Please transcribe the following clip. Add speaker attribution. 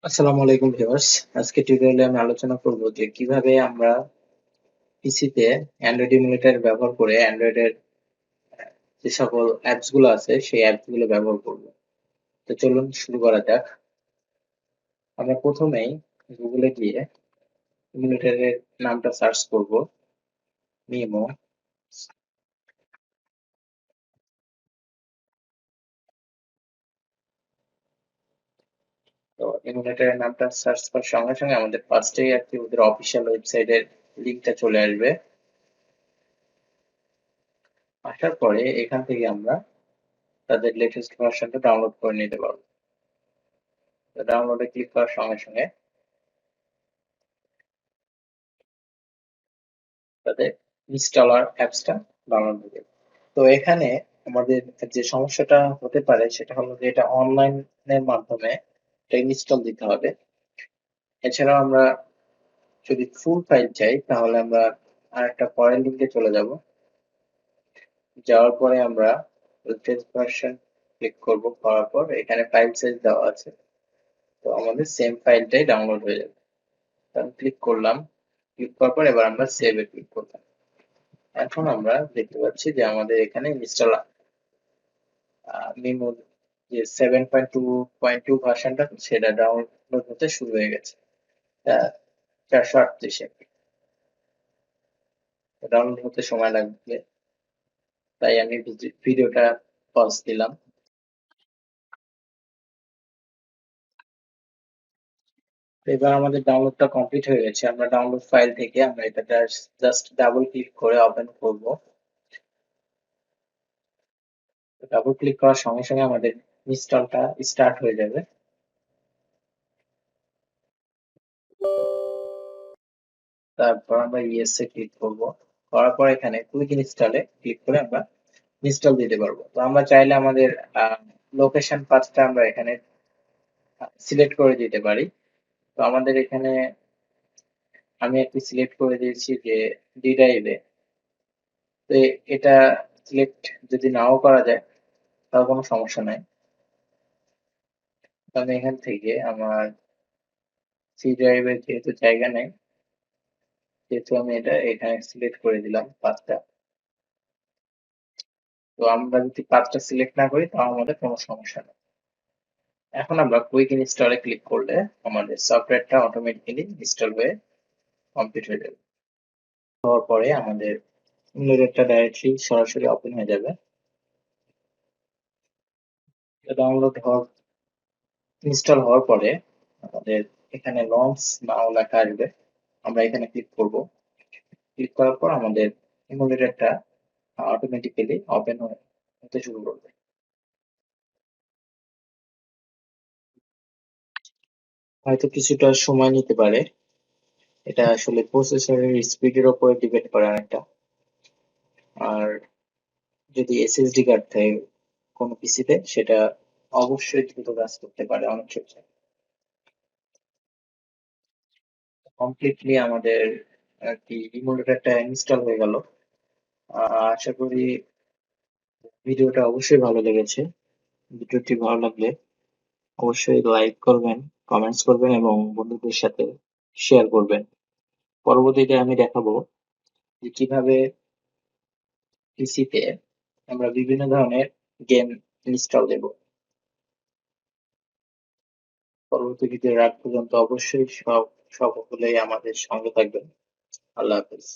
Speaker 1: আসসালামু আলাইকুম ভিউয়ার্স। আজকে টিউটোরিয়ালে আমি আলোচনা করব যে কিভাবে আমরা পিসিতে অ্যান্ড্রয়েড এমুলেটর ব্যবহার করে অ্যান্ড্রয়েডের যে সকল অ্যাপস গুলো আছে সেই অ্যাপস গুলো ব্যবহার করব। তো চলুন শুরু করা যাক। আমরা প্রথমেই গুগলে গিয়ে এমুলেটরের নামটা সার্চ করব, মিমো। তো এমুলেটরের নামটা সার্চ করার সঙ্গে সঙ্গে আমাদের ফার্স্টেই আর কি ওদের অফিসিয়াল ওয়েবসাইটের লিংকটা চলে আসবে। আসার পরে এখান থেকে আমরা তাদের লেটেস্ট ভার্সনটা ডাউনলোড করে নিতে পারবো। তো ডাউনলোডে ক্লিক করার সঙ্গে সঙ্গে তাদের ইনস্টলার অ্যাপসটা ডাউনলোড হয়ে যাবে। তো এখানে আমাদের যে সমস্যাটা হতে পারে সেটা হলো যে এটা অনলাইনের মাধ্যমে এটা ইনস্টল দিতে হবে। এছাড়াও আমরা যদি ফুল ফাইল চাই তাহলে আমরা আরেকটা পরের লিঙ্কে চলে যাব। যাওয়ার পরে আমরা লেটেস্ট ভার্সন ক্লিক করব, করার পর এখানে ফাইল সাইজ দেওয়া আছে। তো আমাদের সেম ফাইলটাই ডাউনলোড হয়ে যাবে। তো আমি ক্লিক করলাম, ক্লিক করার পর এবার আমরা সেভ এ ক্লিক করলাম। এখন আমরা দেখতে পাচ্ছি যে আমাদের এখানে ইনস্টল মিমো যে 7.2.2 ভার্সনটা সেটা ডাউনলোড হতে শুরু হয়ে গেছে। 438 MB ডাউনলোড হতে সময় লাগবে, তাই আমি ভিডিওটা পজ দিলাম। তো এবার আমাদের ডাউনলোডটা কমপ্লিট হয়ে গেছে। আমরা ডাউনলোড ফাইল থেকে আমরা এটা জাস্ট ডাবল ক্লিক করে ওপেন করব। ডাবল ক্লিক করার সঙ্গে সঙ্গে আমাদের ইনস্টলটা স্টার্ট হয়ে যাবে। তারপর আমরা ইয়েস এ ক্লিক করব, করার পর এখানে কুইক ইনস্টলে ক্লিক করে আমরা ইনস্টল দিতে পারবো। তো আমরা চাইলে আমাদের লোকেশন পাথটা আমরা এখানে সিলেক্ট করে দিতে পারি। তো আমাদের এখানে আমি একটি সিলেক্ট করে দিয়েছি যে ডি ড্রাইভে। তো এটা সিলেক্ট যদি নাও করা যায় তাও কোনো সমস্যা নাই। তো আমি এখান থেকে আমার সি ড্রাইভে যেহেতু জায়গা নেই, যেহেতু আমি এটা এখানে সিলেক্ট করে দিলাম পাথটা। তো আমরা যদি পাথটা সিলেক্ট না করি তাও আমাদের কোনো সমস্যা নেই। এখন আমরা কুইক ইনস্টলে ক্লিক করলে আমাদের সফটওয়্যারটা অটোমেটিক্যালি ইনস্টল হয়ে কমপ্লিট হয়ে যাবে। হওয়ার পরে আমাদের এমুলেটরটা ডাইরেক্টলি সরাসরি ওপেন হয়ে যাবে। ডাউনলোড হওয়ার ইনস্টল হওয়ার পরে আমাদের এখানে লঞ্চ নাও লেখা আসবে। আমরা এখানে ক্লিক করব। ক্লিক করার পর আমাদের এমুলেটরটা অটোমেটিক্যালি ওপেন হতে শুরু করবে। হয়তো কিছুটা সময় নিতে পারে, এটা আসলে প্রসেসরের স্পিডের উপর ডিপেন্ড করে অনেকটা। আর যদি এসএসডি কার্ড থাকে কোনো পিসিতে সেটা অবশ্যই দ্রুত কাজ করতে পারে অনেক ক্ষেত্রে। কমপ্লিটলি আমাদের আর কি ইমুলেটরটা ইনস্টল হয়ে গেল। আশা করি ভিডিওটা অবশ্যই ভালো লেগেছে। ভিডিওটি ভালো লাগলে অবশ্যই লাইক করবেন, কমেন্টস করবেন এবং বন্ধুদের সাথে শেয়ার করবেন। পরবর্তীতে আমি দেখাবো যে কিভাবে পিসিতে আমরা বিভিন্ন ধরনের গেম ইনস্টল দেব। পরবর্তী ভিডিওর আগ পর্যন্ত অবশ্যই সকলেই আমাদের সঙ্গে থাকবেন। আল্লাহ হাফেজ।